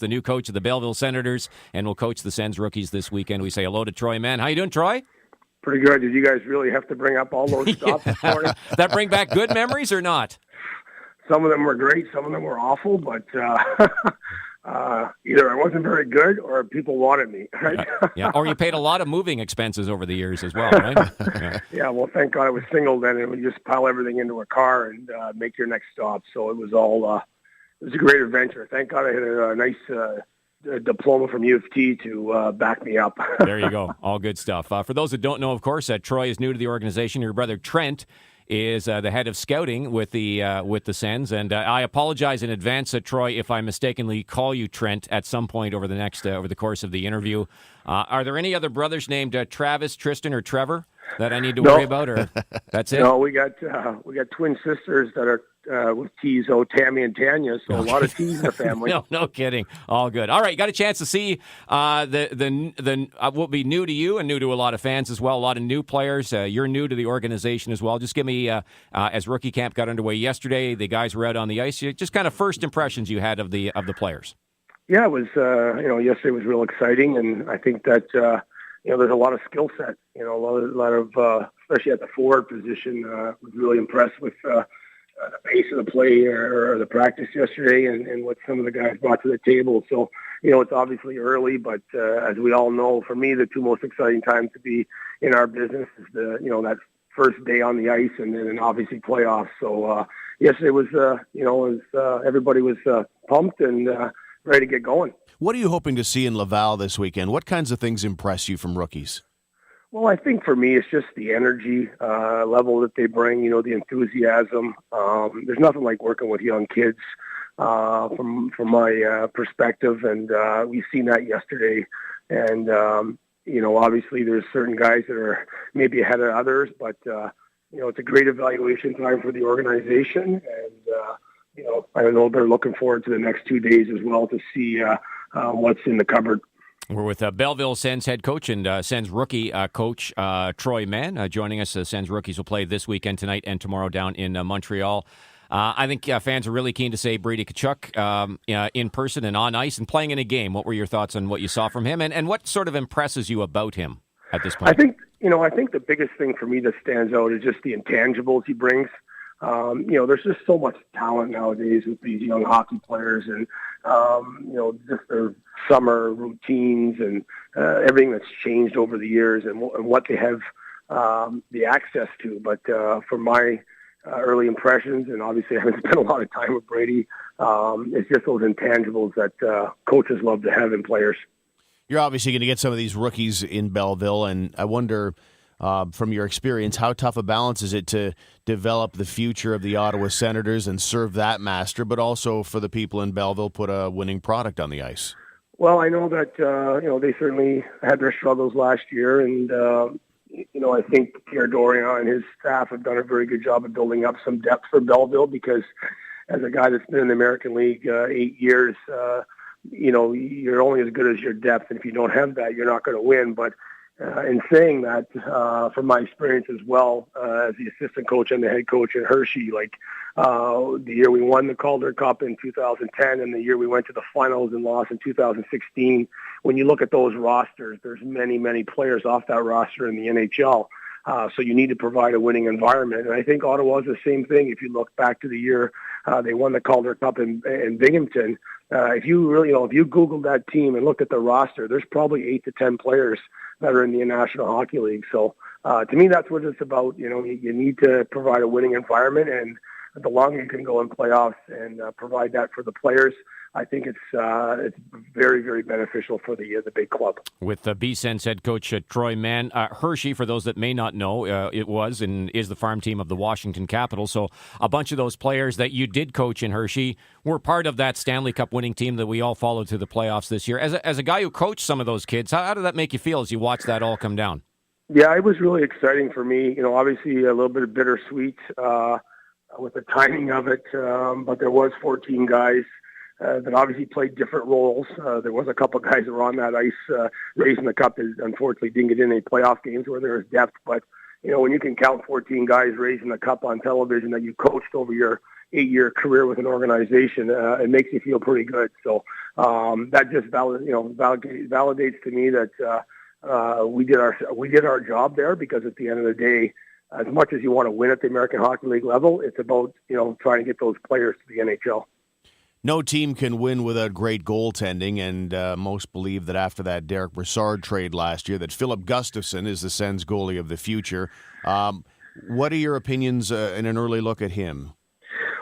the new coach of the Belleville Senators, and will coach the Sens rookies this weekend. We say hello to Troy Mann. How you doing, Troy? Pretty good. Did you guys really have to bring up all those stops this morning? That bring back good memories or not? Some of them were great. Some of them were awful, but either I wasn't very good or people wanted me, right? Yeah, or you paid a lot of moving expenses over the years as well, right? Yeah, well, thank God I was single then, and we just pile everything into a car and make your next stop. So it was all, it was a great adventure. Thank God I had a nice diploma from U of T to back me up. There you go. All good stuff. For those that don't know, of course, Troy is new to the organization. Your brother Trent is the head of scouting with the Sens, and I apologize in advance, Troy, if I mistakenly call you Trent at some point over the course of the interview. Are there any other brothers named Travis, Tristan, or Trevor that I need to worry about, or that's it? No, we got twin sisters that are with T's, Tammy and Tanya, so a lot of T's in the family. No kidding. All good. All right, you got a chance to see the what will be new to you and new to a lot of fans as well. A lot of new players. You're new to the organization as well. Just give me, as rookie camp got underway yesterday, the guys were out on the ice. Just kind of first impressions you had of the players. Yeah, it was. Yesterday was real exciting, and I think that there's a lot of skill set. A lot of especially at the forward position. Was really impressed with the pace of the play or the practice yesterday and what some of the guys brought to the table. So, it's obviously early, but as we all know, for me, the two most exciting times to be in our business is that first day on the ice and then obviously playoffs. So yesterday was, everybody was pumped and ready to get going. What are you hoping to see in Laval this weekend? What kinds of things impress you from rookies? Well, I think for me, it's just the energy level that they bring, the enthusiasm. There's nothing like working with young kids from my perspective, and we've seen that yesterday. And, obviously there's certain guys that are maybe ahead of others, but, it's a great evaluation time for the organization. And, I know they're looking forward to the next 2 days as well to see what's in the cupboard. We're with Belleville Sens head coach and Sens rookie coach Troy Mann joining us. Sens rookies will play this weekend, tonight and tomorrow down in Montreal. I think fans are really keen to say Brady Tkachuk in person and on ice and playing in a game. What were your thoughts on what you saw from him, and what sort of impresses you about him at this point? I think the biggest thing for me that stands out is just the intangibles he brings. There's just so much talent nowadays with these young hockey players and, just their summer routines and everything that's changed over the years and what they have the access to. But from my early impressions, and obviously I haven't spent a lot of time with Brady, it's just those intangibles that coaches love to have in players. You're obviously going to get some of these rookies in Belleville, and I wonder, from your experience, how tough a balance is it to develop the future of the Ottawa Senators and serve that master, but also for the people in Belleville put a winning product on the ice? Well, I know that, they certainly had their struggles last year, and, I think Pierre Dorion and his staff have done a very good job of building up some depth for Belleville because as a guy that's been in the American League 8 years, you're only as good as your depth, and if you don't have that, you're not going to win. But in saying that, from my experience as well, as the assistant coach and the head coach in Hershey, the year we won the Calder Cup in 2010 and the year we went to the finals and lost in 2016, when you look at those rosters, there's many, many players off that roster in the NHL. So you need to provide a winning environment. And I think Ottawa is the same thing. If you look back to the year they won the Calder Cup in Binghamton, if you Googled that team and looked at the roster, there's probably 8 to 10 players that are in the National Hockey League. So to me, that's what it's about. You need to provide a winning environment, and the longer you can go in playoffs and provide that for the players, I think it's very, very beneficial for the big club. With B-Sens head coach Troy Mann, Hershey, for those that may not know, it was and is the farm team of the Washington Capitals. So a bunch of those players that you did coach in Hershey were part of that Stanley Cup winning team that we all followed to the playoffs this year. As a guy who coached some of those kids, how did that make you feel as you watched that all come down? Yeah, it was really exciting for me. Obviously a little bit of bittersweet with the timing of it, but there was 14 guys that obviously played different roles. There was a couple of guys that were on that ice raising the cup that unfortunately didn't get in any playoff games where there was depth. But, when you can count 14 guys raising the cup on television that you coached over your 8-year career with an organization, it makes you feel pretty good. So that just validates to me that we did our job there, because at the end of the day, as much as you want to win at the American Hockey League level, it's about trying to get those players to the NHL. No team can win without great goaltending, and most believe that after that Derek Brassard trade last year, that Filip Gustavsson is the Sens goalie of the future. What are your opinions in an early look at him?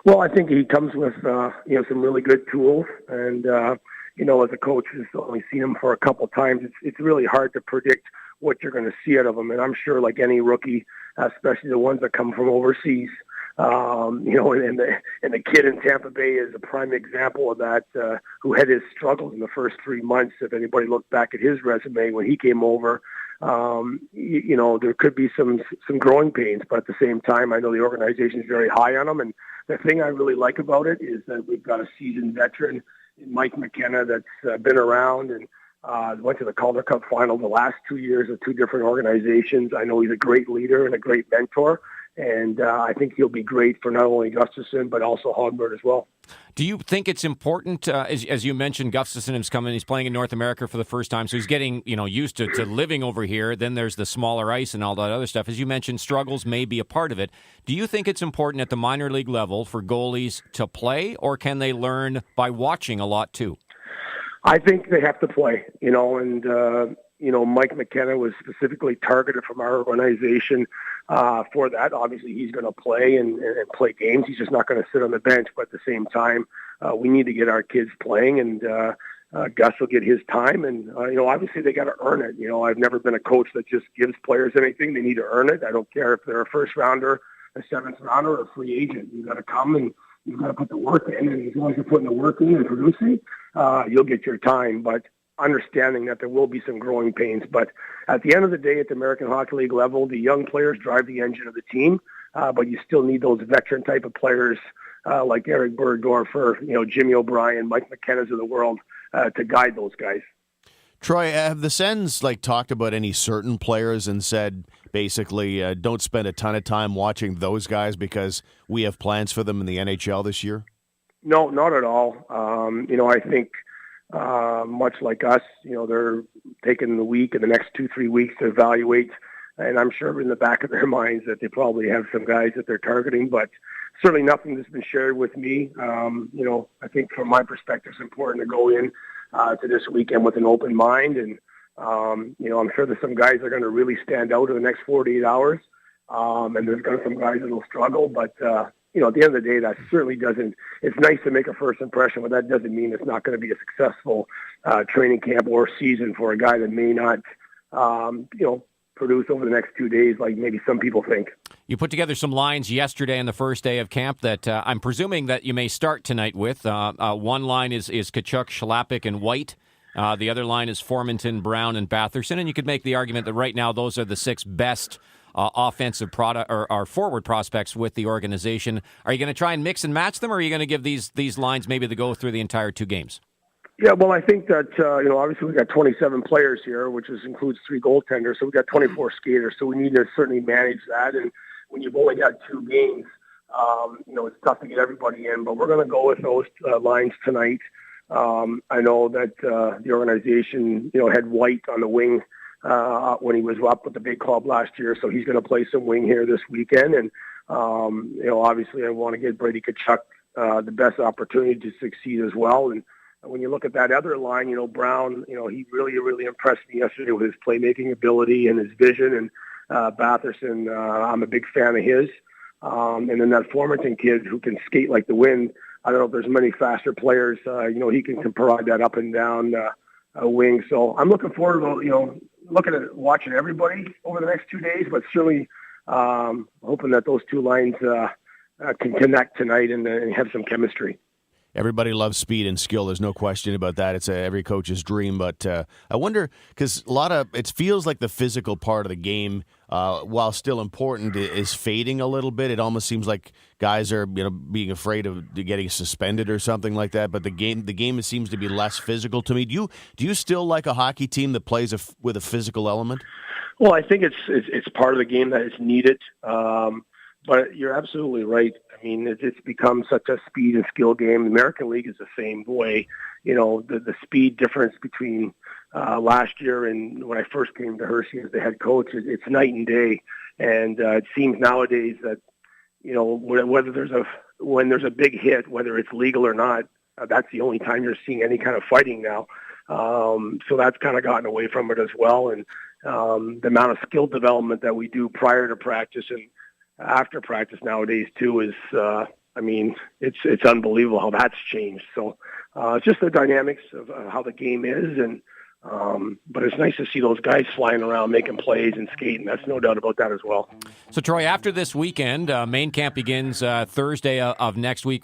Well, I think he comes with some really good tools, and as a coach who's only seen him for a couple times, it's really hard to predict what you're going to see out of him. And I'm sure, like any rookie, especially the ones that come from overseas, and the kid in Tampa Bay is a prime example of that, who had his struggles in the first 3 months. If anybody looked back at his resume when he came over, there could be some growing pains, but at the same time, I know the organization is very high on him. And the thing I really like about it is that we've got a seasoned veteran in Mike McKenna that's been around and went to the Calder Cup final the last 2 years of two different organizations. I know he's a great leader and a great mentor, and I think he'll be great for not only Gustafsson but also Hogberg as well. Do you think it's important, as you mentioned, Gustafsson is coming, he's playing in North America for the first time, so he's getting used to living over here. Then there's the smaller ice and all that other stuff. As you mentioned, struggles may be a part of it. Do you think it's important at the minor league level for goalies to play, or can they learn by watching a lot too? I think they have to play, and Mike McKenna was specifically targeted from our organization for that. Obviously, he's going to play and play games. He's just not going to sit on the bench. But at the same time, we need to get our kids playing, and Gus will get his time. And, obviously they got to earn it. I've never been a coach that just gives players anything. They need to earn it. I don't care if they're a first rounder, a seventh rounder, or a free agent. You got to come and you've got to put the work in. And as long as you're putting the work in and producing, you'll get your time. But understanding that there will be some growing pains. But at the end of the day, at the American Hockey League level, the young players drive the engine of the team, but you still need those veteran type of players like Eric Bergdorfer, Jimmy O'Brien, Mike McKenna's of the world to guide those guys. Troy, have the Sens talked about any certain players and said basically don't spend a ton of time watching those guys because we have plans for them in the NHL this year? No, not at all. I think much like us, they're taking the week and the next 2-3 weeks to evaluate. And I'm sure in the back of their minds that they probably have some guys that they're targeting, but certainly nothing that's been shared with me. I think from my perspective, it's important to go in to this weekend with an open mind. And, I'm sure there's some guys that are going to really stand out in the next 48 hours. And there's going to be some guys that will struggle, but, at the end of the day, that certainly doesn't. It's nice to make a first impression, but that doesn't mean it's not going to be a successful training camp or season for a guy that may not, produce over the next 2 days like maybe some people think. You put together some lines yesterday on the first day of camp that I'm presuming that you may start tonight with. One line is Tkachuk, Schlappick, and White. The other line is Formanton, Brown, and Batherson. And you could make the argument that right now those are the six best offensive product or forward prospects with the organization. Are you going to try and mix and match them, or are you going to give these lines maybe the go through the entire two games? Yeah, well, I think that, obviously we've got 27 players here, which includes 3 goaltenders, so we've got 24 skaters, so we need to certainly manage that. And when you've only got 2 games, it's tough to get everybody in, but we're going to go with those lines tonight. I know that the organization, had White on the wing when he was up with the big club last year, so he's going to play some wing here this weekend. And, obviously I want to get Brady Tkachuk the best opportunity to succeed as well. And when you look at that other line, Brown, he really, really impressed me yesterday with his playmaking ability and his vision. And Batherson, I'm a big fan of his. And then that Formanton kid who can skate like the wind. I don't know if there's many faster players. He can provide that up and down wing. So I'm looking forward to, looking at watching everybody over the next 2 days, but certainly hoping that those 2 lines can connect tonight and have some chemistry. Everybody loves speed and skill. There's no question about that. It's every coach's dream. But I wonder, because it feels like the physical part of the game, while still important, is fading a little bit. It almost seems like guys are being afraid of getting suspended or something like that. But the game seems to be less physical to me. Do you still like a hockey team that plays with a physical element? Well, I think it's part of the game that is needed. But you're absolutely right. I mean, it's become such a speed and skill game. The American League is the same way. the speed difference between last year and when I first came to Hershey as the head coach, it's night and day. And it seems nowadays that, when there's a big hit, whether it's legal or not, that's the only time you're seeing any kind of fighting now. So that's kind of gotten away from it as well. And the amount of skill development that we do prior to practice and after practice nowadays too is, it's unbelievable how that's changed. So it's just the dynamics of how the game is, and but it's nice to see those guys flying around, making plays and skating. That's no doubt about that as well. So, Troy, after this weekend, main camp begins Thursday of next week.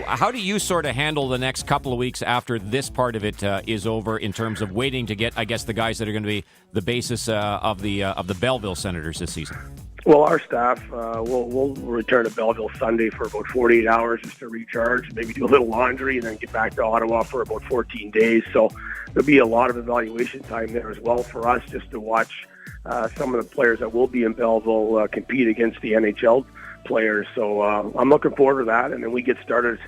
How do you sort of handle the next couple of weeks after this part of it is over in terms of waiting to get, I guess, the guys that are going to be the basis of the Belleville Senators this season? Well, our staff will return to Belleville Sunday for about 48 hours just to recharge, maybe do a little laundry, and then get back to Ottawa for about 14 days. So there'll be a lot of evaluation time there as well for us, just to watch some of the players that will be in Belleville compete against the NHL players. So I'm looking forward to that, and then we get started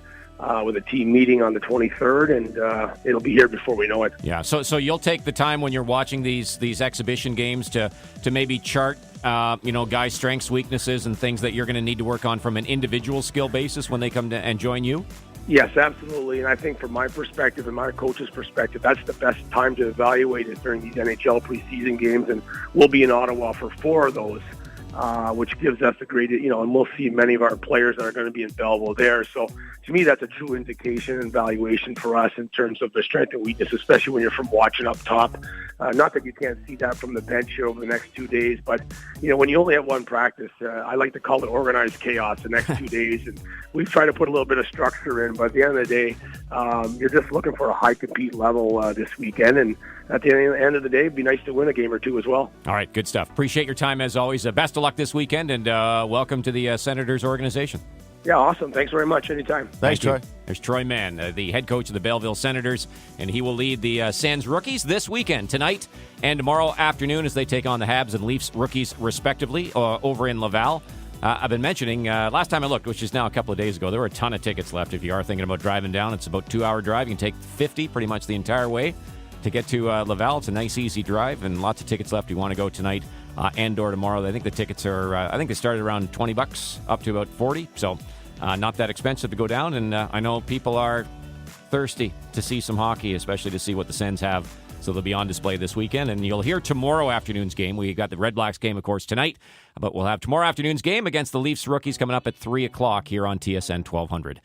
with a team meeting on the 23rd, and it'll be here before we know it. Yeah, so you'll take the time when you're watching these exhibition games to maybe chart guys' strengths, weaknesses, and things that you're going to need to work on from an individual skill basis when they come to and join you? Yes, absolutely. And I think from my perspective and my coach's perspective, that's the best time to evaluate it during these NHL preseason games. And we'll be in Ottawa for 4 of those, which gives us a great, and we'll see many of our players that are going to be in Belleville there. So to me, that's a true indication and valuation for us in terms of the strength and weakness, especially when you're from watching up top. Not that you can't see that from the bench here over the next 2 days, but, when you only have one practice, I like to call it organized chaos the next 2 days. And we try to put a little bit of structure in, but at the end of the day, you're just looking for a high compete level this weekend. And at the end of the day, it'd be nice to win a game or two as well. All right, good stuff. Appreciate your time as always. Best of luck this weekend, and welcome to the Senators organization. Yeah, awesome. Thanks very much. Anytime. Thanks, Troy. There's Troy Mann, the head coach of the Belleville Senators, and he will lead the Sens rookies this weekend, tonight and tomorrow afternoon, as they take on the Habs and Leafs rookies, respectively, over in Laval. I've been mentioning, last time I looked, which is now a couple of days ago, there were a ton of tickets left. If you are thinking about driving down, it's about a 2-hour drive. You can take 50 pretty much the entire way to get to Laval. It's a nice, easy drive, and lots of tickets left. You want to go tonight and or tomorrow. I think the tickets are, I think they started around $20 up to about 40, so not that expensive to go down. And I know people are thirsty to see some hockey, especially to see what the Sens have. So they'll be on display this weekend, and you'll hear tomorrow afternoon's game. We got the Red Blacks game, of course, tonight, but we'll have tomorrow afternoon's game against the Leafs rookies coming up at 3 o'clock here on TSN 1200.